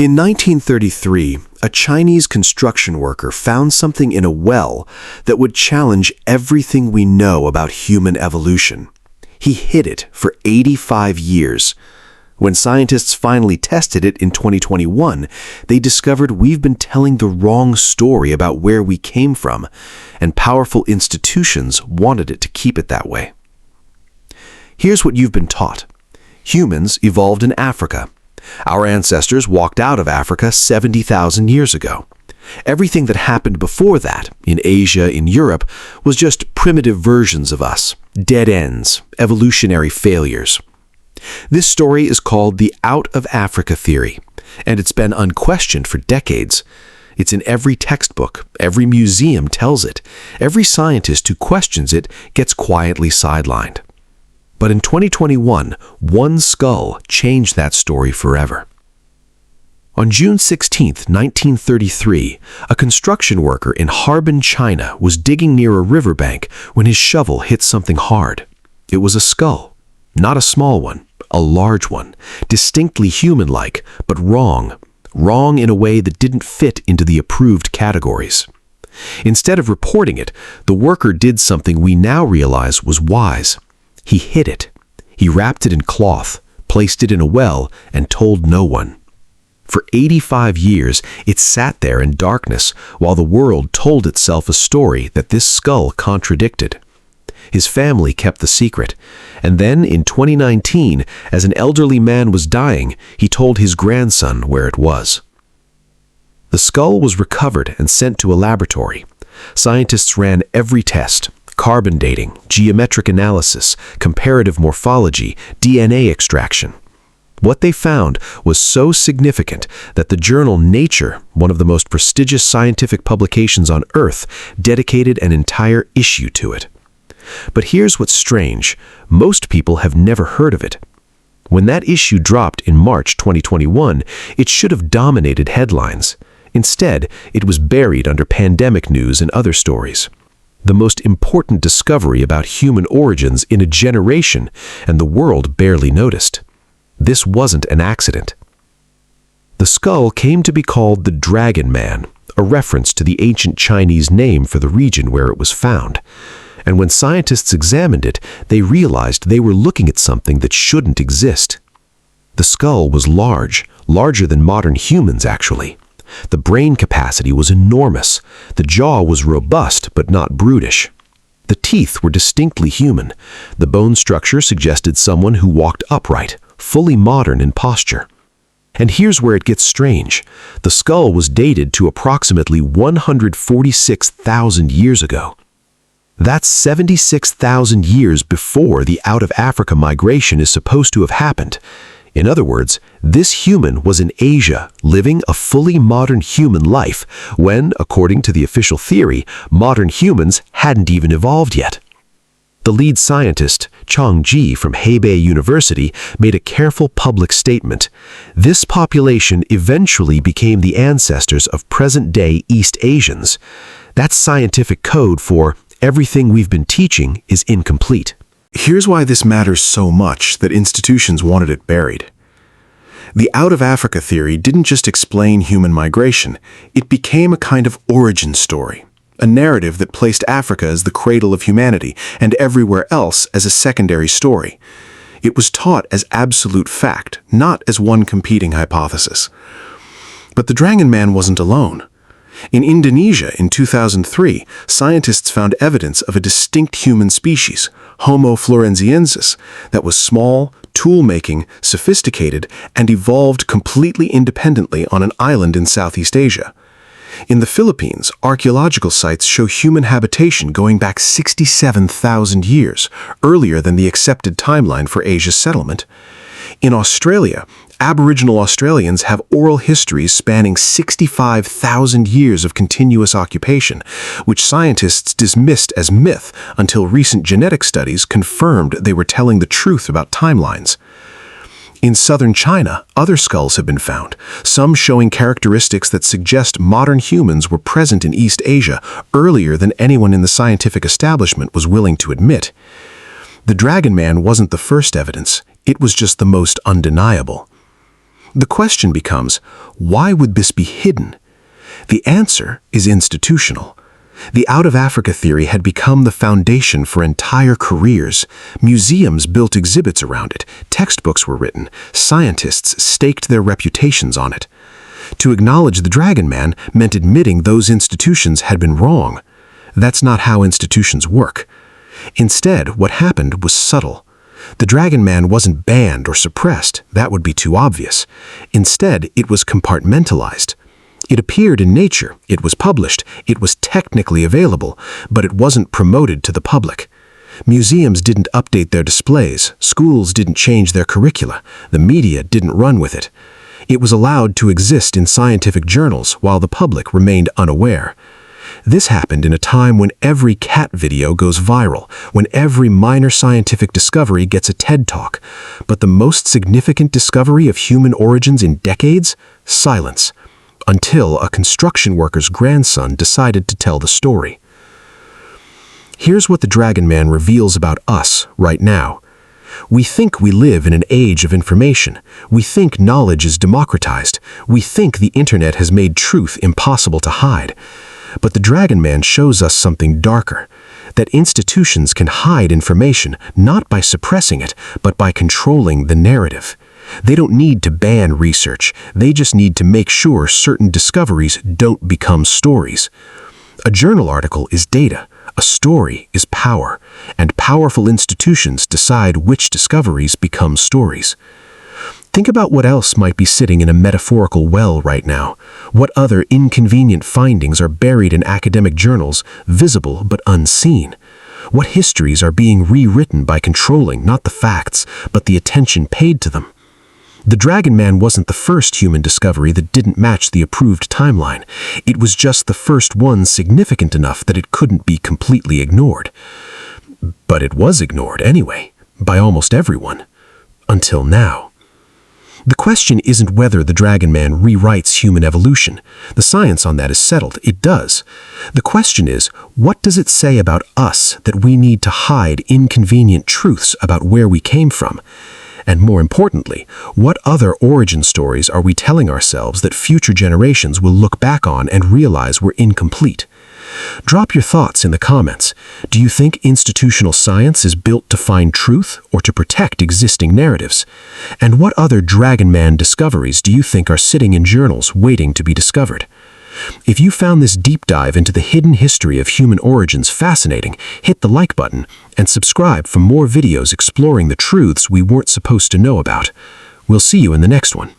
In 1933, a Chinese construction worker found something in a well that would challenge everything we know about human evolution. He hid it for 85 years. When scientists finally tested it in 2021, they discovered we've been telling the wrong story about where we came from, and powerful institutions wanted it to keep it that way. Here's what you've been taught. Humans evolved in Africa. Our ancestors walked out of Africa 70,000 years ago. Everything that happened before that, in Asia, in Europe, was just primitive versions of us, dead ends, evolutionary failures. This story is called the out of Africa theory, and it's been unquestioned for decades. It's in every textbook, every museum tells it. Every scientist who questions it gets quietly sidelined. But in 2021, one skull changed that story forever. On June 16, 1933, a construction worker in Harbin, China, was digging near a riverbank when his shovel hit something hard. It was a skull. Not a small one, a large one, distinctly human-like, but wrong. Wrong in a way that didn't fit into the approved categories. Instead of reporting it, the worker did something we now realize was wise. He hid it. He wrapped it in cloth, placed it in a well, and told no one. For 85 years, it sat there in darkness while the world told itself a story that this skull contradicted. His family kept the secret, and then in 2019, as an elderly man was dying, he told his grandson where it was. The skull was recovered and sent to a laboratory. Scientists ran every test: carbon dating, geometric analysis, comparative morphology, DNA extraction. What they found was so significant that the journal Nature, one of the most prestigious scientific publications on Earth, dedicated an entire issue to it. But here's what's strange. Most people have never heard of it. When that issue dropped in March 2021, it should have dominated headlines. Instead, it was buried under pandemic news and other stories. The most important discovery about human origins in a generation, and the world barely noticed. This wasn't an accident. The skull came to be called the Dragon Man, a reference to the ancient Chinese name for the region where it was found. And when scientists examined it, they realized they were looking at something that shouldn't exist. The skull was large, larger than modern humans actually. The brain capacity was enormous. The jaw was robust but not brutish. The teeth were distinctly human. The bone structure suggested someone who walked upright, fully modern in posture. And here's where it gets strange. The skull was dated to approximately 146,000 years ago. That's 76,000 years before the out of Africa migration is supposed to have happened. In other words, this human was in Asia, living a fully modern human life, when, according to the official theory, modern humans hadn't even evolved yet. The lead scientist, Chang Ji from Hebei University, made a careful public statement. This population eventually became the ancestors of present-day East Asians. That's scientific code for everything we've been teaching is incomplete. Here's why this matters so much that institutions wanted it buried. The out of Africa theory didn't just explain human migration, it became a kind of origin story, a narrative that placed Africa as the cradle of humanity and everywhere else as a secondary story. It was taught as absolute fact, not as one competing hypothesis. But the Dragon Man wasn't alone. In Indonesia in 2003, scientists found evidence of a distinct human species, Homo florenziensis, that was small, tool-making, sophisticated, and evolved completely independently on an island in Southeast Asia. In the Philippines, archaeological sites show human habitation going back 67,000 years, earlier than the accepted timeline for Asia's settlement. In Australia, Aboriginal Australians have oral histories spanning 65,000 years of continuous occupation, which scientists dismissed as myth until recent genetic studies confirmed they were telling the truth about timelines. In southern China, other skulls have been found, some showing characteristics that suggest modern humans were present in East Asia earlier than anyone in the scientific establishment was willing to admit. The Dragon Man wasn't the first evidence, it was just the most undeniable. The question becomes, why would this be hidden? The answer is institutional. The out-of-Africa theory had become the foundation for entire careers. Museums built exhibits around it, textbooks were written, scientists staked their reputations on it. To acknowledge the Dragon Man meant admitting those institutions had been wrong. That's not how institutions work. Instead, what happened was subtle. The Dragon Man wasn't banned or suppressed, that would be too obvious. Instead, it was compartmentalized. It appeared in nature, it was published, it was technically available, but it wasn't promoted to the public. Museums didn't update their displays, schools didn't change their curricula, the media didn't run with it. It was allowed to exist in scientific journals while the public remained unaware. This happened in a time when every cat video goes viral, when every minor scientific discovery gets a TED Talk. But the most significant discovery of human origins in decades? Silence. Until a construction worker's grandson decided to tell the story. Here's what the Dragon Man reveals about us right now. We think we live in an age of information. We think knowledge is democratized. We think the internet has made truth impossible to hide. But the Dragon Man shows us something darker, that institutions can hide information not by suppressing it, but by controlling the narrative. They don't need to ban research, they just need to make sure certain discoveries don't become stories. A journal article is data, a story is power, and powerful institutions decide which discoveries become stories. Think about what else might be sitting in a metaphorical well right now. What other inconvenient findings are buried in academic journals, visible but unseen? What histories are being rewritten by controlling not the facts, but the attention paid to them? The Dragon Man wasn't the first human discovery that didn't match the approved timeline. It was just the first one significant enough that it couldn't be completely ignored. But it was ignored anyway, by almost everyone. Until now. The question isn't whether the Dragon Man rewrites human evolution. The science on that is settled. It does. The question is, what does it say about us that we need to hide inconvenient truths about where we came from? And more importantly, what other origin stories are we telling ourselves that future generations will look back on and realize were incomplete? Drop your thoughts in the comments. Do you think institutional science is built to find truth or to protect existing narratives? And what other Dragon Man discoveries do you think are sitting in journals waiting to be discovered? If you found this deep dive into the hidden history of human origins fascinating, hit the like button and subscribe for more videos exploring the truths we weren't supposed to know about. We'll see you in the next one.